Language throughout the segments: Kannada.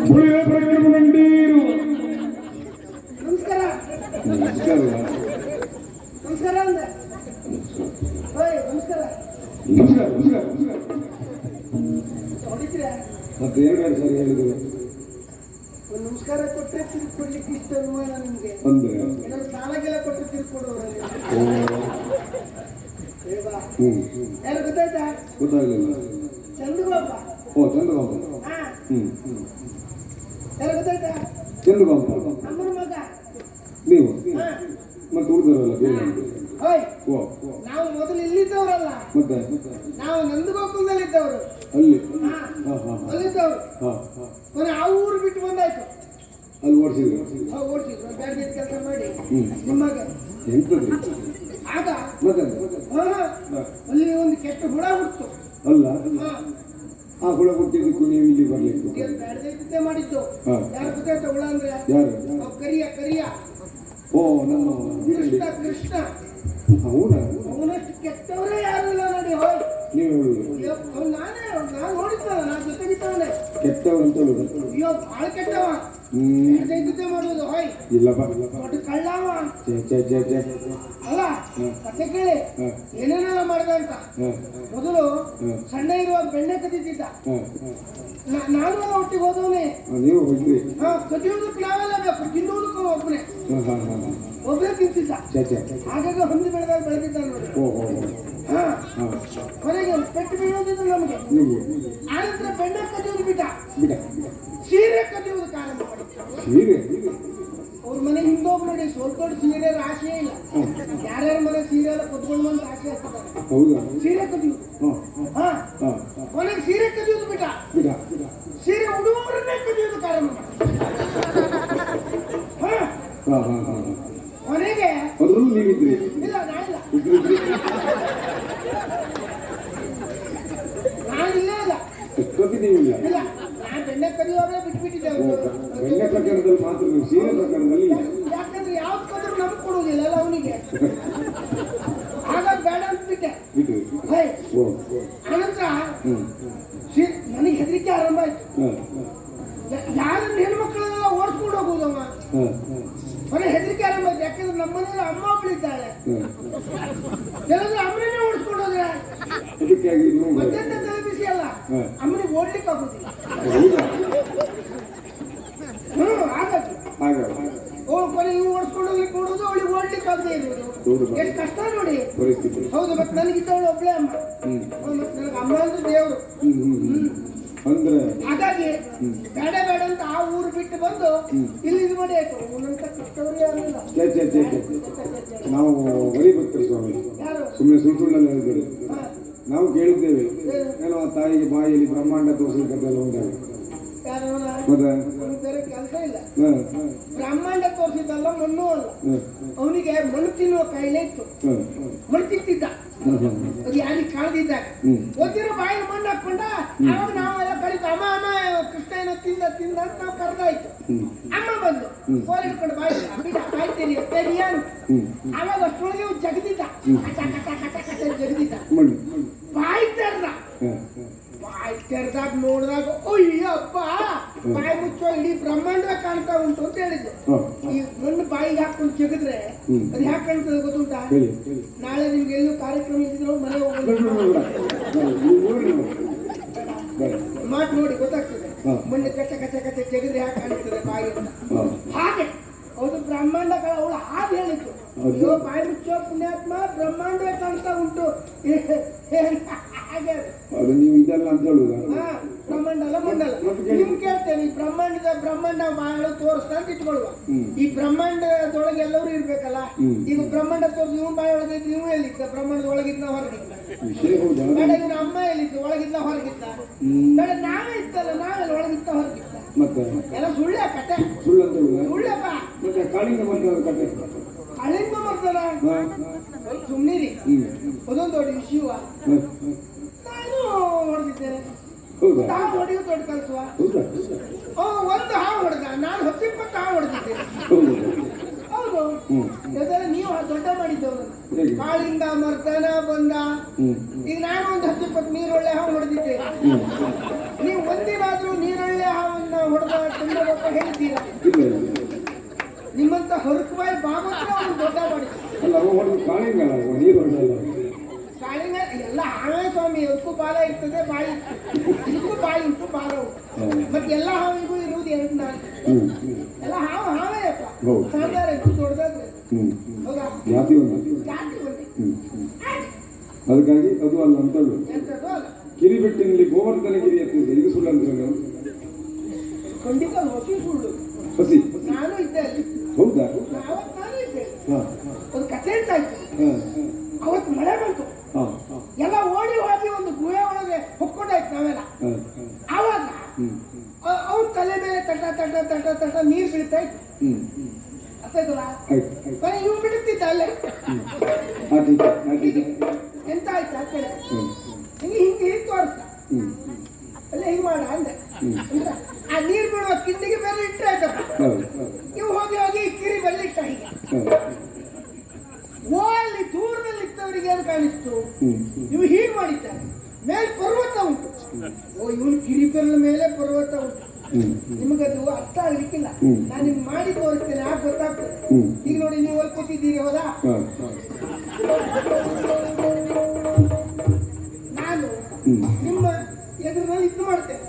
ಪುಳಿಯ ಪ್ರಕ್ರಮ ನಂಡೀರು. ನಮಸ್ಕಾರ ನಮಸ್ಕಾರ. ನಮಸ್ಕಾರ ಅಂದೆ. ಓಯ್ ನಮಸ್ಕಾರ. ನಮಸ್ಕಾರ ನಮಸ್ಕಾರ ನಮಸ್ಕಾರ. ಹೊಡಿತೀರಾ? ಮತ್ತೆ ಎರಡು ಸರಿ ಹೇಳಿದ್ರು. ಒಂದು ನಮಸ್ಕಾರ ಕೊಟ್ಟರೆ ತಿರ್ಕೊಡ್ಲಿಕ್ಕೆ ಇಷ್ಟ ಅನುಮಾನ ನಿಮ್ಗೆ. ಅಂದ್ರೆ ಏನಾದ್ರು ಸಾಲಗೆಲ್ಲ ಕೊಟ್ಟರೆ ತಿರ್ಕೊಡೋರಲ್ಲಿ. ಯಾರು ಗೊತ್ತಾಯ್ತಾ? ಗೊತ್ತಾಗಲಿಲ್ಲ. ಚಂದ್ರಬಾಬ. ಓ ಚಂದ್ರಬಾಬು. ಹಾ. ಯಾರು ಗೊತ್ತಾಯ್ತಾ? ಚಂದ್ರಬಾಬು ಅಮ್ಮನ ಮಗ ನೀವು. ಹಾ. ಮತ್ತೆ ಉಳಿದವರಲ್ಲ ಬೇರೆ. ಓಯ್ ಓ ನಾವು ಮೊದಲು ಇಲ್ಲಿದ್ದವರಲ್ಲ, ಮತ್ತೆ ನಾವು ನಂದಗೋಕುಲದಲ್ಲಿದ್ದವರು. ಅಲ್ಲಿ ಹಾ. ಹಾ ಹಾ ಅಲ್ಲಿದ್ದವರು. ಹಾ ಕೊನೆ ಆ ಊರು ಬಿಟ್ಟು ಬಂದಾಯ್ತು. ಅಲ್ಲಿ ಓಡಿಸಿದ್ರು. ಓಡಿಸಿದ್ರು ಬೇರೆ ಕೆಲಸ ಮಾಡಿ ನಿಮಗೆ. ಎಂತದ್ರಿ ಆಗ ಮತ್ತೆ ಅಲ್ಲಿ ಒಂದು ಕೆಟ್ಟ ಹುಳ ಹುಟ್ಟು. ಅಲ್ಲ ಹಾ. ಆ ಹುಳ ಹುಟ್ಟಿದ್ದಕ್ಕೂ ನೀವು ಇಲ್ಲಿ ಬರ್ಲಿಕ್ಕೆ ಬೇಡದೈತೆ ಮಾಡಿದ್ದು. ಹಾ. ಯಾರು ಗೊತ್ತಾಯ್ತ ಹುಳ ಅಂದ್ರೆ? ಯಾರು? ಕರಿಯ ಕರಿಯ. ಓ ನಮ್ಮ ಕೃಷ್ಣ ಕೃಷ್ಣ. ಹೌದಾ? ಅವನಷ್ಟು ಕೆಟ್ಟವರೇ ಯಾರು ಇಲ್ಲ ನೋಡಿ. ಹೋಯ್ ನೀವು ಹೇಳುದು ನಾನೇ ನಾನು ನೋಡಿದ್ನಲ್ಲ, ನಾನು ಜೊತೆಗಿದ್ದವನೇ. ಕೆಟ್ಟವರು ಅಂತ ಹೇಳುದು. ಅಯ್ಯೋ ಭಾಳ ಕೆಟ್ಟವ. ಬೇಡದೈತೆ ಮಾಡುವುದು. ಹೋಯ್ ಇಲ್ಲಪ್ಪ ದೊಡ್ಡ ಕಳ್ಳವ. ಅಲ್ಲ ಕತೆ ಕೇಳಿ ಏನೇನೆಲ್ಲ ಮಾಡ್ದ ಅಂತ. ಮೊದಲು ಸಣ್ಣ ಇರುವಾಗ ಬೆಣ್ಣೆ ಕದೀತಿದ್ದ. ನಾನು ಒಟ್ಟಿಗೆ ಹೋದವನೇ. ನೀವು ಹೋಗ್ರಿ. ಕದಿಯೋದಕ್ಕೆ ನಾವೆಲ್ಲ ಬೇಕು, ತಿನ್ನುವುದಕ್ಕೂ ಒಬ್ಬನೇ ಒಬ್ಬನೇ ತಿಂತಿದ್ದ. ಹಾಗಾಗಿ ಹೊಂದಿ ಬೆಳೆದಿದ್ದ ನೋಡಿ. ಹಾ. ಕೊನೆಗೆ ಪೆಟ್ಟು ಬೀಳೋದಿದ್ದು ನಮಗೆ. ಆನಂತರ ಬೆಣ್ಣೆ ಕದಿಯೋದು ಬಿಟ್ಟ. ಸೀರೆ ಕದಿಯೋದಕ್ಕೆ ಆರಂಭ ಮಾಡಿ. ಅವ್ರ ಮನೆ ಹಿಂದೋಗಿ ನೋಡಿ, ಸ್ವಲ್ಪ ಸೀರೆ ರಾಶಿಯೇ ಇಲ್ಲ. ಯಾರ್ಯಾರ ಮನೆ ಸೀರೆ ಎಲ್ಲ ಕದ್ಕೊಂಡು ಬಂದು ರಾಶಿ ಹಾಕ್ತಾರೆ. ಸೀರೆ ಕದಿಯೋದು. ಹಾ. ಕೊನೆಗೆ ಸೀರೆ ಕದಿಯೋದು ಬಿಟ್ಟ. ಸೀರೆ ಉಡುವವರನ್ನೇ ಕದಿಯೋದಕ್ಕೆ ಆರಂಭ ಮಾಡಿ. ಕೊನೆಗೆ ನೀವಿದ್ರಿ? ಇಲ್ಲ ನಾನಿಲ್ಲ, ನಾನಿಲ್ಲೇ ಇಲ್ಲ. ನೀವಿಲ್ಲ? ಇಲ್ಲ, ನಾನು ಬೆಣ್ಣೆ ಕದಿಯೋರೇ ಬಿಟ್ಬಿಟ್ಟಿದ್ದೆ. ಬೆಣ್ಣೆ ಪ್ರಕರಣದಲ್ಲಿ ಮಾತ್ರ, ನೀವು ಸೀರೆ ಪ್ರಕರಣದಲ್ಲಿ ಇಲ್ಲ. ಯಾಕಂದ್ರೆ ಯಾವ್ದು ಕದ್ರು ನಮ್ಗೆ ಕೊಡುವುದಿಲ್ಲ ಅಲ್ಲ ಅವನಿಗೆ. ಹಾಗಾಗಿ ಬೇಡ ಅಂತ ಬಿಟ್ಟೆ. ಅನಂತರ ನನಗೆ ಹೆದರಿಕೆ ಆರಂಭ ಆಯ್ತು. ಯಾರನ್ನ ಹೆಣ್ಮಕ್ಳನ್ನೆಲ್ಲ ಓಡಿಸ್ಕೊಂಡು ಹೋಗುದಮ್ಮ. ಮನೆ ಹೆದರಿಕೆ ಆರಂಭ ಆಯ್ತು. ಯಾಕಂದ್ರೆ ನಮ್ಮ ಮನೇಲಿ ಅಮ್ಮ ಒಬ್ಬಳಿದ್ದಾಳೆ. ಕೆಲವರು ಅಮ್ಮನೇ ಓಡಿಸ್ಕೊಂಡು ಹೋದ್ರೆ ಮತ್ತೆಂತ ತಲೆಬಿಸಿ ಅಲ್ಲ, ಅಮ್ಮನಿಗೆ ಓಡ್ಲಿಕ್ಕೆ ಆಗುದಿಲ್ಲ. ಹಾಗಾಗಿ ಕೊನೆ ಇವು ಓಡಿಸ್ಕೊಂಡು ಹೋಗ್ಲಿಕ್ಕೆ ನೋಡುದು, ಅವಳಿಗೆ ಓಡ್ಲಿಕ್ಕೆ ಆಗದೆ ಇರುವುದು. ಎಷ್ಟು ಕಷ್ಟ ನೋಡಿ. ಹೌದು. ಮತ್ತೆ ನನಗಿದ್ದವಳು ಒಬ್ಳೆ ಅಮ್ಮ. ಮತ್ತೆ ನನಗೆ ಅಮ್ಮ ಅಂದ್ರೆ ದೇವರು. ಹಾಗಾಗಿ ಬೇಡ ಬೇಡ ಅಂತ ಆ ಊರು ಬಿಟ್ಟು ಬಂದು ಇಲ್ಲಿ ಇದು ಮಾಡಿ ಆಯ್ತು. ಅವನಂತ ಕಷ್ಟವರೇ ಯಾರಿಲ್ಲ. ನಾವು ಬರೀಬೇಕು ಸ್ವಾಮಿ, ಸುಮ್ಮನೆ ಸುಳ್ಳು ಹೇಳಿದ್ದೇವೆ. ನಾವು ಕೇಳಿದ್ದೇವೆ ಏನೋ ಆ ತಾಯಿಗೆ ಬಾಯಿಯಲ್ಲಿ ಬ್ರಹ್ಮಾಂಡ ತೋರಿಸಿದ ಕಥೆ ಎಲ್ಲ ಉಂಟಾಗ ಬೇರೆ ಕೆಲಸ ಇಲ್ಲ. ಬ್ರಹ್ಮಾಂಡ ತೋರಿಸಿದ್ದಲ್ಲ, ಮಣ್ಣು ಅಲ್ಲ. ಅವನಿಗೆ ಮಣ್ಣು ತಿನ್ನುವ ಕಾಯಿಲೆ ಇತ್ತು. ಮಣ್ಣು ತಿಂತಿದ್ದ. ಅದು ಯಾರಿಗೆ ಕಾಣದಿದ್ದಾಗ ಓದಿರೋ ಬಾಯಿಗೆ ಮಣ್ಣು ಹಾಕೊಂಡ. ಅವಾಗ ನಾವೆಲ್ಲ ಕರೀತು, ಅಮ್ಮ ಅಮ್ಮ ಕೃಷ್ಣ ಏನೋ ತಿಂದ ತಿಂದ ಅಂತ ನಾವು ಕರೆದಾಯ್ತು. ಅಮ್ಮ ಬಂದು ಕೋಲ್ ಹಿಡ್ಕೊಂಡು ಬಾಯಿ ಕಾಯ್ತೀರಿ ತೆರಿಯಾನು. ಅವಾಗ ಅಷ್ಟೊಳಗೆ ಜಗದಿದ್ದ, ಜಗದಿದ್ದ. ಬಾಯಿ ತೆರೆದ. ಬಾಯಿ ತೆರೆದಾಗ ನೋಡಿದಾಗ ಅಯ್ಯಪ್ಪ ಬಾಯಿ ಮುಚ್ಚೋ ಇಡೀ ಬ್ರಹ್ಮಾಂಡ ಕಾಣ್ತಾ ಉಂಟು ಅಂತ ಹೇಳಿದ್ದು. ಈ ಮಣ್ಣು ಬಾಯಿಗೆ ಹಾಕೊಂಡು ಜಗದ್ರೆ ಅದು ಯಾಕೆ ಕಾಣ್ತದೆ ಗೊತ್ತುಂಟಾ? ನಾಳೆ ನಿಮ್ಗೆ ಎಲ್ಲೂ ಕಾರ್ಯಕ್ರಮ ಇದ್ದಿದ್ರು ಮನೆ ಹೋಗೋದು ಮಾತು ನೋಡಿ ಗೊತ್ತಾಗ್ತದೆ. ಮಣ್ಣು ಕಚ್ಚ ಕಚ್ಚ ಕಚ್ಚ ಜಗದ್ರೆ ಯಾಕೆ ಕಾಣ್ತದೆ ಬಾಯಿ ಅಂತ. ಹಾಗೆ ಹೌದು, ಬ್ರಹ್ಮಾಂಡ ಅವಳು ಹಾಗೆ ಹೇಳಿತ್ತು. ಅಯ್ಯೋ ಬಾಯಿ ಮುಚ್ಚೋ ಪುಣ್ಯಾತ್ಮ, ಬ್ರಹ್ಮಾಂಡ ಕಾಣ್ತಾ ಉಂಟು. ಹಾಗೆ ಅದು ನೀವು ಇದೆಲ್ಲ ಅಂತ ಹೇಳುದ? ಬ್ರಹ್ಮಾಂಡ ಅಲ್ಲ ಮಂಡಲ. ನಿಮ್ ಕೇಳ್ತೇನೆ, ಈ ಬ್ರಹ್ಮಾಂಡ ಬಾಳ ತೋರಿಸ್ತಾ ಅಂತ ಇಟ್ಕೊಳ್ಳುವ. ಈ ಬ್ರಹ್ಮಾಂಡದೊಳಗೆ ಎಲ್ಲರೂ ಇರ್ಬೇಕಲ್ಲ. ಈಗ ಬ್ರಹ್ಮಾಂಡ ತೋರಿಸಿ ನೀವು ಬಾಯಿ ಒಳಗಿದ್ದು, ನೀವು ಎಲ್ಲಿದ್ದ? ಬ್ರಹ್ಮಾಂಡದ ಒಳಗಿದ್ನ ಹೊರಗಿದ್ದ? ಬೇಡ, ಇವನ ಅಮ್ಮ ಎಲ್ಲಿದ್ದು? ಒಳಗಿದ್ದ ಹೊರಗಿದ್ದ? ಬೇಡ, ನಾವೇ ಇತ್ತಲ್ಲ, ನಾವೆಲ್ಲ ಒಳಗಿದ್ದ ಹೊರಗಿದ್ದ? ಎಲ್ಲ ಸುಳ್ಳ ಕತೆ. ಸುಳ್ಳಪ್ಪ. ಕಾಳಿಂಗ ಕತೆ. ಕಾಳಿಂಗ ಮರ್ದನ ಸುಮ್ಮನಿರಿ. ಅದೊಂದು ದೊಡ್ಡ ವಿಷಯವ. ನಾನು ಹೊಡೆದಿದ್ದೇನೆ. ಹಾವು ಹೊಡೆಯೋ ದೊಡ್ಡ ಕಲ್ಸುವ. ಒಂದು ಹಾವು ಹೊಡೆದ, ನಾನು 10-20 ಹಾವು ಹೊಡೆದಿದ್ದೇನೆ. ಹೌದು, ಅದೆಲ್ಲ ನೀವು ದೊಡ್ಡ ಮಾಡಿದ್ದವರು. ಕಾಳಿಂಗ ಮರ್ದನ ಬಂದ. ಈಗ ನಾನು ಒಂದು 10-20 ನೀರೊಳ್ಳೆ ಹಾವು ಹೊಡೆದಿದ್ದೇನೆ. ನೀವು ಒಂದಿನ ಚಂದ್ರಗೊಪ್ಪ ಹೇಳಿದ್ದೀರಾ? ಇಲ್ಲ ಇಲ್ಲ. ನಿಮ್ಮಂತ ಹೊರಕುಬಾಯಿ ಬಾಬತ್ರ ಅವನು ದೊಡ್ಡ ಮಾಡಿ ಅಲ್ಲ ಅವ ಹೊಡೆದು ಕಾಳಿಂಗಲ್ಲ, ಅವ ನೀರು ಹೊಡೆಯಲ್ಲ. ಕಾಳಿಂಗ ಎಲ್ಲ ಹಾವೇ ಸ್ವಾಮಿ, ಅದಕ್ಕೂ ಬಾಲ ಇರ್ತದೆ, ಬಾಯಿ ಇದಕ್ಕೂ ಬಾಯಿ ಉಂಟು, ಬಾಲ ಉಂಟು. ಮತ್ತೆ ಎಲ್ಲ ಹಾವಿಗೂ ಇರುವುದು ಎರಡು ನಾಲ್ಕು. ಎಲ್ಲ ಹಾವೇ ಅಪ್ಪ. ಸಾಧಾರ ಎಷ್ಟು ದೊಡ್ಡದಾದ್ರೆ ಹೌದಾ? ಜಾತಿ ಒಂದು ಜಾತಿ ಒಂದೇ. ಅದಕ್ಕಾಗಿ ಅದು ಅಲ್ಲ ಅಂತಳು. ಎಂತದ್ದು ಅಲ್ಲ. ಕಿರಿಬೆಟ್ಟಿನಲ್ಲಿ ಗೋವರ್ಧನಗಿರಿ ಎತ್ತಿದೆ, ಇದು ಸುಳ್ಳು ಅಂದ್ರೆ ಖಂಡಿತ ಹೊಸಿ ಸುಳ್ಳು. ಹಸಿ ನಾನು ಇದ್ದೆ ಅಲ್ಲಿ. ಹೌದಾ? ನಾನು ಇದ್ದೆ. ಹಾ ಒಂದು ಕಥೆ ಅಂತ ಆಯ್ತು. ಹಾ ಅವತ್ತು ಮಳೆ ಬಂತು. ಹಾ ಎಲ್ಲ ಓಡಿ ಹೋಗಿ ಒಂದು ಗುಹೆ ಒಳಗೆ ಹೊಕ್ಕೊಂಡಾಯ್ತು ನಾವೆಲ್ಲ. ಆವಾಗ ಅವ್ರ ತಲೆ ಮೇಲೆ ತಟ ತಟ ತಟ ತಟ ನೀರು ಬೀಳ್ತಾ ಇತ್ತು. ಅರ್ಥಾಯ್ತಲ್ಲ? ಇವ್ ಬಿಡುತ್ತಿದ್ದ ಅಲ್ಲೇ. ಎಂತ ಆಯ್ತಾ ಕೇಳಿ, ಹಿಂಗೆ ಹಿಂಗೆ ಹಿಂಗೆ ತೋರಿಸ್ತ ಅಲ್ಲೇ ಹಿಂಗ್ ಮಾಡ ಅಂದೆ. ಆ ನೀರು ಬೀಳುವ ಕಿಂಡಿಗೆ ಮೇಲೆ ಇಟ್ಟರೆ ಆಯ್ತಪ್ಪ. ಇವು ಹೋಗಿ ಹೋಗಿ ಕಿರಿ ಬಲ್ಲಿಟ್ಟ ಹೀಗೆ. ಓ ಅಲ್ಲಿ ದೂರದಲ್ಲಿ ಇದ್ದವರಿಗೆ ಏನು ಕಾಣಿಸ್ತು, ಇವು ಹೀಗೆ ಮಾಡಿದ್ದಾರೆ. ಮೇಲೆ ಪರ್ವತ ಉಂಟು. ಓ ಇವನು ಕಿರಿಬೆಲ್ಲ ಮೇಲೆ ಪರ್ವತ ಉಂಟು. ನಿಮಗದು ಅರ್ಥ ಆಗ್ಲಿಕ್ಕಿಲ್ಲ. ನಾನು ನಿಮ್ಗೆ ಮಾಡಿ ತೋರಿಸ್ತೇನೆ, ಆಗ ಗೊತ್ತಾಗ್ತದೆ. ಈಗ ನೋಡಿ, ನೀವು ಅಲ್ಲಿ ಕೂತಿದ್ದೀರಿ ಹೌದಾ? ನಾನು ನಿಮ್ಮ ಎದುರಿನಲ್ಲಿ ಇದು ಮಾಡ್ತೇನೆ.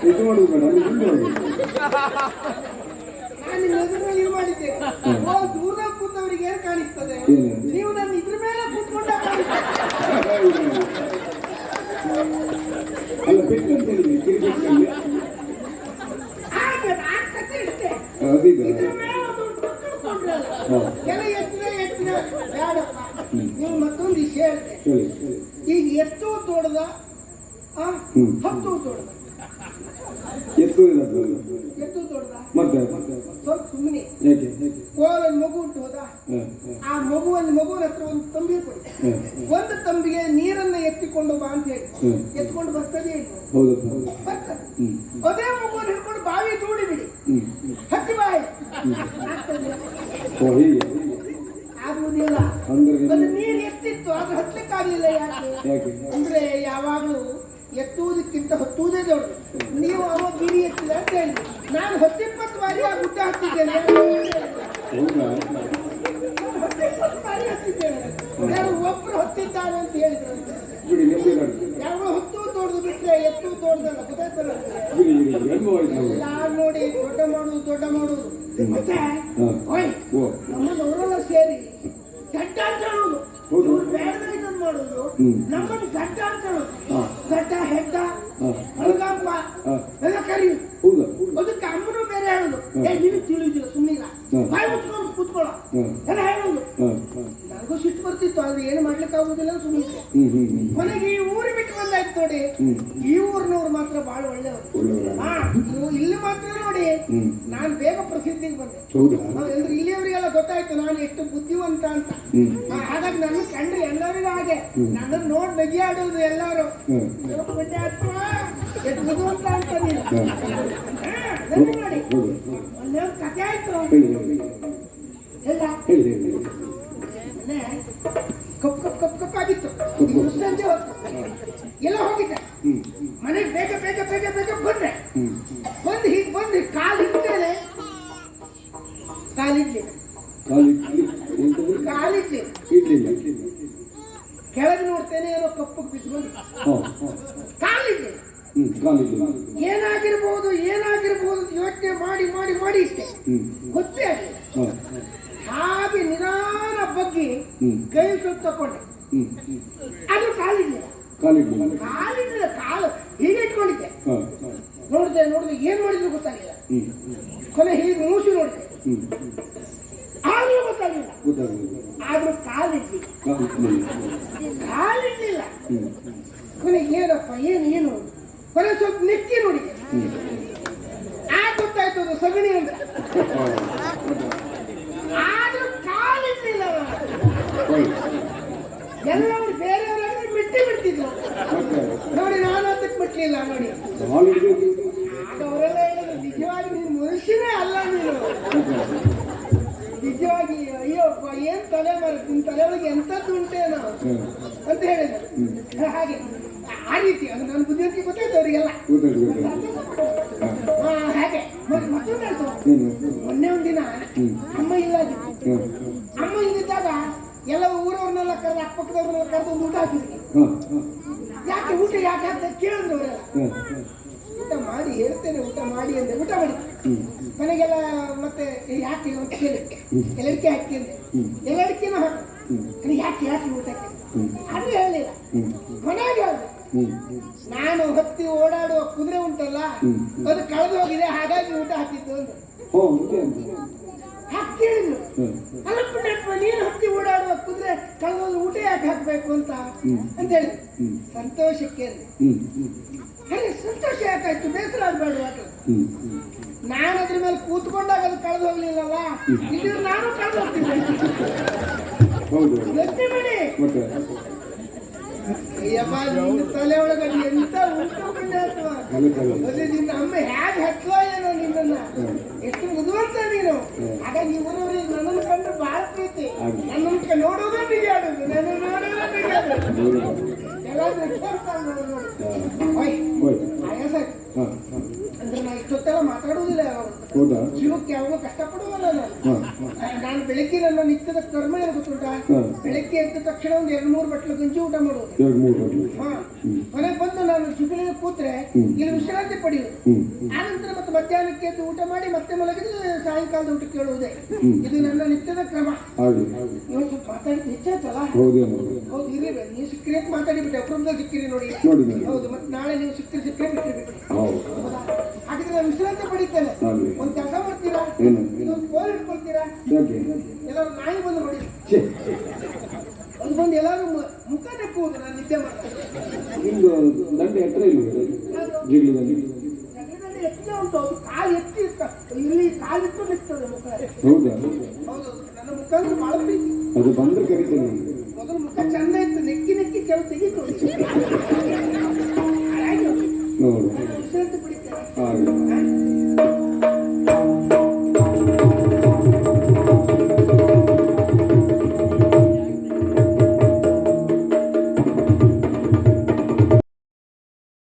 ಇದು ಮಾಡುದು ಬೇಡ, ಅಲ್ಲಿ ಮುಂದೆ ಹೋಗಿ. ನಾನು ನಿಮ್ಮ ಎದುರಿನಲ್ಲಿ ಇದು ಮಾಡಿದ್ದೇನೆ. ಓ ದೂರದಲ್ಲಿ ಕೂತವರಿಗೆ ಏನು ಕಾಣಿಸ್ತದೆ, ನೀವು ನನ್ನ ಇದ್ರ ಮೇಲೆ ಕೂತ್ಕೊಂಡ ಅಲ್ಲ ಬೆಟ್ಟು ಅಂತ ಹೇಳಿದ್ವಿ, ಕಿರಿಬೆಟ್ಟಿನಲ್ಲಿ ಅದೀಗ ಎಲ್ಲ ಎತ್ತಿನ ಬೇಡಪ್ಪ. ನೀವು ಮತ್ತೊಂದು ವಿಷಯ ಹೇಳ್ತೆ. ಈಗ ಎತ್ತು ದೊಡ್ಡದ, ಹತ್ತು ದೊಡ್ಡದ. ಎತ್ತು ದೊಡ್ಡದ ಮತ್ತೆ ಸ್ವಲ್ಪ ಸುಮ್ಮನೆ. ಕೋಲಲ್ಲಿ ಮಗು ಉಂಟು ಹೌದಾ? ಆ ಮಗುವನ್ನ ಹತ್ರ ಒಂದು ತಂಬಿ ಕೊಡಿ. ಒಂದು ತಂಬಿಗೆ ನೀರನ್ನ ಎತ್ತಿಕೊಂಡು ಬಾ ಅಂತ ಹೇಳಿ ಎತ್ಕೊಂಡು ಬರ್ತದೆ. ಬರ್ತದೆ. ಅದೇ ಮಗುವನ್ನು ಹಿಡ್ಕೊಂಡು ಬಾವಿ ದೂಡಿ ಬಿಡಿ, ಹತ್ತಿ ಬಾಯಿ ಆಗುವುದಿಲ್ಲ. ಅದು ನೀರು ಎತ್ತಿತ್ತು, ಅದು ಹತ್ಲಿಕ್ಕಾಗಲಿಲ್ಲ. ಯಾಕೆ ಅಂದ್ರೆ ಯಾವಾಗಲೂ ಎತ್ತುವುದಕ್ಕಿಂತ ಹತ್ತುವುದೇ ದೊಡ್ಡದು. ನೀವು ಅವ ಗಿರಿ ಎತ್ತಿದ ಅಂತ ಹೇಳಿದ್ರಿ, ನಾನು 10-20 ಬಾರಿ ಆ ಗುಡ್ಡ ಹತ್ತಿದ್ದೇನೆ. 10-20 ಬಾರಿ ಹತ್ತಿದ್ದೇನೆ. ನಾನು ಒಬ್ರು ಹತ್ತಿದ್ದಾನೆ ಅಂತ ಹೇಳಿದ್ರು. ಯಾವಾಗ ಹೊತ್ತು ದೊಡ್ಡದು ಬಿಟ್ಟರೆ ಎತ್ತು ದೊಡ್ಡದಲ್ಲ, ಗೊತ್ತಾಯ್ತಲ್ಲ? ಯಾರು ನೋಡಿ ದೊಡ್ಡ ಮಾಡುದು ಮತ್ತೆ ನಮ್ಮನ್ನು ಅವರೆಲ್ಲ ಸೇರಿ ಗಡ್ಡ ಅಂತ ಹೇಳುದು. ಬೇಡದಲ್ಲಿ ಇದನ್ನು ಮಾಡುದು, ನಮ್ಮನ್ನು ಗಡ್ಡ ಅಂತ ಹೇಳುದು. ಗಡ್ಡ ಹೆಡ್ಡ ಹಳಗಪ್ಪ ಎಲ್ಲ ಕರೆಯುದು. ಅದಕ್ಕೆ ಅಮ್ಮನು ಬೇರೆ ಹೇಳುದು, ನಿನಗೆ ತಿಳಿಯುದಿಲ್ಲ, ಸುಮ್ಮನಿಲ್ಲ, ಬಾಯಿ ಮುಚ್ಕೊಂಡು ಕೂತ್ಕೊಳ್ಳ ಎಲ್ಲ ಹೇಳುದು. ನನಗೂ ಸಿಟ್ಟು ಬರ್ತಿತ್ತು, ಆದ್ರೆ ಏನು ಮಾಡ್ಲಿಕ್ಕೆ ಆಗುದಿಲ್ಲ, ಸುಮ್ಮನೆ. ಕೊನೆಗೆ ಈ ಊರು ಬಿಟ್ಟು ಬಂದಾಯ್ತು ನೋಡಿ. ಈ ಊರಿನವ್ರು ಮಾತ್ರ ಬಹಳ ಒಳ್ಳೆಯವರು. ಇಲ್ಲಿ ಮಾತ್ರ ನೋಡಿ ನಾನು ಬೇಗ ಪ್ರಸಿದ್ಧಿಗೆ ಬಂದೆ. ಎಲ್ರು ಇಲ್ಲಿಯವರಿಗೆಲ್ಲ ಗೊತ್ತಾಯ್ತು ನಾನು ಎಷ್ಟು ಬುದ್ಧಿವಂತ ಅಂತ. ಹಾಗಾಗಿ ನನ್ನ ಕಂಡ್ರೆ ಎಲ್ಲರಿಗೂ ಹಾಗೆ ನನ್ನನ್ನು ನೋಡಿ ನಗಿಯಾಡೋದು ಎಲ್ಲರೂ. ಎಷ್ಟು ಬುದ್ಧಿವಂತ ಅಂತ ನೀನು ನೋಡಿ. ಒಂದೇ ಕಥೆ ಆಯ್ತು ಎಲ್ಲ. ಕಪ್ಪಾಗಿತ್ತು. ಸಂಜೆ ಹೊತ್ತು ಎಲ್ಲ ಹೋಗಿದ್ದೆ ಮನೆಗೆ. ಬೇಗ ಬೇಗ ಬೇಗ ಬೇಗ ಬಂದೆ. ಹೀಗೆ ಬಂದು ಕಾಲು ಇಟ್ಟೇನೆ, ಕಾಲಿಡ್ಲಿಲ್ಲ. ಕೆಳಗೆ ನೋಡ್ತೇನೆ, ಏನೋ ಕಪ್ಪಗೆ ಬಿದ್ಕೊಂಡು ಕಾಲಿಡ್ಲಿಲ್ಲ. ಏನಾಗಿರ್ಬೋದು ಯೋಚನೆ ಮಾಡಿ ಮಾಡಿ ಮಾಡಿ ಇಷ್ಟೆ, ಗೊತ್ತೇ ಆಗಲಿಲ್ಲ. ಹಾಗೆ ನಿಧಾನ ಬಗ್ಗೆ ಕೈ ತಕೊಂಡೆ, ಅದು ಕಾಲಿಡ್ಲಿಲ್ಲ. ಕಾಲು ಹೀಗೆ ಇಟ್ಕೊಂಡಿದ್ದೆ. ನೋಡಿದೆ ಏನ್ ಮಾಡಿದ್ರು ಗೊತ್ತಾಗಿಲ್ಲ. ಕೊನೆ ಹೀಗೆ ಮೂಸಿ ನೋಡಿದೆ, ಆಗ್ಲೂ ಗೊತ್ತಾಗಿಲ್ಲ. ಆದ್ರೂ ಕಾಲಿಡ್ಲಿಲ್ಲ. ಕೊನೆಗೆ ಏನಪ್ಪ ಏನು ಕೊನೆ ಸ್ವಲ್ಪ ನೆಕ್ಕಿ ನೋಡಿದೆ, ಗೊತ್ತಾಯ್ತು ಅದು ಸಗಣಿ ಅಂತ. ಆದ್ರೂ ಕಾಲಿಡ್ಲಿಲ್ಲ. ಎಲ್ಲರೂ ಬೇರೆಯವರಾದ್ರೆ ಬಿಡ್ತಿದ್ರು ನೋಡಿ, ನಾನು ಅದಕ್ಕೆ ಬಿಡ್ಲಿಲ್ಲ ನೋಡಿ. ಅವರೆಲ್ಲ ಹೇಳಿದ್ರು, ನಿಜವಾಗಿ ನೀನು ಮನುಷ್ಯನೇ ಅಲ್ಲ, ನೀನು ನಿಜವಾಗಿ ಅಯ್ಯೋಪ್ಪ ಏನ್ ತಲೆ ಮಾರ, ನಿನ್ ತಲೆ ಒಳಗೆ ಎಂತದ್ದು ಉಂಟೇನೋ ಅಂತ ಹೇಳಿದ್ರು. ಹಾಗೆ ಆ ರೀತಿ ಅದು ನನ್ನ ಬುದ್ಧಿವಂತಿಕೆ ಗೊತ್ತಾಯ್ತು ಅವರಿಗೆಲ್ಲ. ಏನು ಮೊನ್ನೆ ಒಂದಿನ ಅಮ್ಮ ಇಲ್ಲ ಹ್ಮ್. ಅಮ್ಮ ಇಲ್ಲಿದ್ದಾಗ ಎಲ್ಲ ಊರವ್ರನ್ನೆಲ್ಲ ಕರೆದು ಅಕ್ಕಪಕ್ಕದವ್ರನ್ನೆಲ್ಲ ಕರೆದು ಒಂದು ಊಟ ಹಾಕಿದ್ವಿ. ಯಾಕೆ ಊಟ ಯಾಕೆ ಅಂತ ಕೇಳಿದ್ರು ಅವರೆಲ್ಲ. ಊಟ ಮಾಡಿ ಹೇಳ್ತೇನೆ ಊಟ ಮಾಡಿ ಅಂದೆ, ಊಟ ಮಾಡಿ ಮನೆಗೆಲ್ಲ ಮತ್ತೆ ಯಾಕೆ ಅಂತ ಕೇಳಿ ಎಲ್ಲಡಿಕೆ ಹಾಕಿ ಅಂದೆ, ಎಲ್ಲಡಿಕೆನೂ ಹಾಕಿ ಯಾಕೆ ಯಾಕೆ ಊಟಕ್ಕೆ ಅದು ಹೇಳಲಿಲ್ಲ. ಮನೆಗೆ ಹೇಳಿದೆ ನಾನು ಹತ್ತಿ ಓಡಾಡುವ ಕುದುರೆ ಉಂಟಲ್ಲ ಅದು ಕಳೆದು ಹೋಗಿದೆ ಹಾಗಾಗಿ ಊಟ ಹಾಕಿದ್ದು ಅಂತ ಹಾಕಿದ್ರು. ಅಲ್ಲ ಪುಣ್ಯಾತ್ಮ ನೀನು ಹತ್ತಿ ಓಡಾಡುವ ಕುದುರೆ ಕಳೆದೋದು ಊಟ ಯಾಕೆ ಹಾಕ್ಬೇಕು ಅಂತ ಹೇಳಿ ಸಂತೋಷಕ್ಕೆ ಸಂತೋಷ ಯಾಕಾಯ್ತು, ಬೇಸರ ಆಗ್ಬೇಡ. ನಾನು ಅದ್ರ ಮೇಲೆ ಕೂತ್ಕೊಂಡಾಗ ಅದು ಕಳೆದು ಹೋಗ್ಲಿಲ್ಲಲ್ಲ, ಇದ್ರ ನಾನು ಕಳೆದು ಹೋಗ್ತಿದ್ದೆ. ಯೋಚನೆ ಮಾಡಿ ಅಯ್ಯಪ್ಪ ನಿನ್ನ ತಲೆ ಒಳಗಡೆ ಎಂತ ಉಂಟು ಪುಣ್ಯಾತ್ಮ. ಅದೇ ನಿನ್ನ ಅಮ್ಮ ಹೇಗೆ ಹತ್ಲೋ ಏನೋ ನಿನ್ನನ್ನ, ಎಷ್ಟು ಮುದುವಂತ ನೀನು. ಹಾಗಾಗಿ ಊರವರಿಗೆ ನನ್ನನ್ನು ಕಂಡ್ರೆ ಬಹಳ ಪ್ರೀತಿ, ನನ್ನನ್ನು ನೋಡೋದೇ ಬಿಗಿಯಾಡುದು, ನನ್ನ ನೋಡೋದೇ ಬಿಗಿಯಾಡುದು. ಆಯಾಸ ಅಂದ್ರೆ ನಾ ಇಷ್ಟೊತ್ತೆಲ್ಲ ಮಾತಾಡುವುದಿಲ್ಲ. ಜೀವಕ್ಕೆ ಯಾವಾಗ ಕಷ್ಟಪಡುವಲ್ಲ ನಾನು ಬೆಳಿಗ್ಗೆ ನನ್ನ ನಿತ್ಯದ ಕರ್ಮ ಏನು ಗೊತ್ತುಂಟ, ಬೆಳಿಗ್ಗೆ ಎದ್ದ ತಕ್ಷಣ ಒಂದು 2-3 ಬಟ್ಲು ಗಂಜಿ ಊಟ ಮಾಡೋದು. ಮನೆಗೆ ಬಂದು ನಾನು ಜುಗುಲಿಗೆ ಕೂತ್ರೆ ಇಲ್ಲಿ ವಿಶ್ರಾಂತಿ ಪಡೆಯುವುದು. ಆನಂತರ ಮತ್ತೆ ಮಧ್ಯಾಹ್ನಕ್ಕೆ ಎದ್ದು ಊಟ ಮಾಡಿ ಮತ್ತೆ ಮಲಗಿದ್ರೆ ಸಾಯಂಕಾಲದ ಊಟ ಕೇಳುವುದೇ. ಇದು ನನ್ನ ನಿತ್ಯದ ಕ್ರಮ. ನೀವು ಸ್ವಲ್ಪ ಮಾತಾಡಿದ ಹೆಚ್ಚಾಯ್ತಲ್ಲ. ಹೌದು ಇರಿ, ನೀವು ಸಿಕ್ಕರೆ ಅಂತ ಮಾತಾಡಿಬಿಟ್ಟೆ, ಅಪರೂಪದಲ್ಲಿ ಸಿಕ್ಕಿರಿ ನೋಡಿ. ಹೌದು, ಮತ್ತೆ ನಾಳೆ ನೀವು ಸಿಕ್ಕರೆ ಬಿಟ್ಟಿರ್ಬೇಕು. ಹಾಗಿದ್ರೆ ನಾನು ವಿಶ್ರಾಂತಿ ಪಡಿತೇನೆ. ಒಂದು ಕೆಲಸ ಮಾಡ್ತೀರಾ, ಇದೊಂದು ಫೋನ್ ಇಟ್ಕೊಳ್ತೀರಾ, ಎಲ್ಲರೂ ನಾಯಿ ಬಂದು ನೋಡಿ ಅದು ಬಂದು ಎಲ್ಲರೂ ಮುಖ ನೆಕ್ಕುವುದು ನಾನು ನಿದ್ದೆ ಎತ್ತೇ ಉಂಟು. ಅದು ಕಾಲು ಎತ್ತಿ ಇಲ್ಲಿ ಕಾಲಿಟ್ಟು ನಿಲ್ತದೆ ಮುಖ. ಹೌದು, ನನ್ನ ಮುಖ ಅಂದ್ರೆ ಬಹಳ ಪ್ರೀತಿ. ಮೊದಲು ಮುಖ ಚಂದ ಇತ್ತು, ನೆಕ್ಕಿ ನೆಕ್ಕಿ ಕೆಲವು ತೆಗೀತು. ವಿಶ್ರಾಂತಿ ಪಡಿತೇನೆ.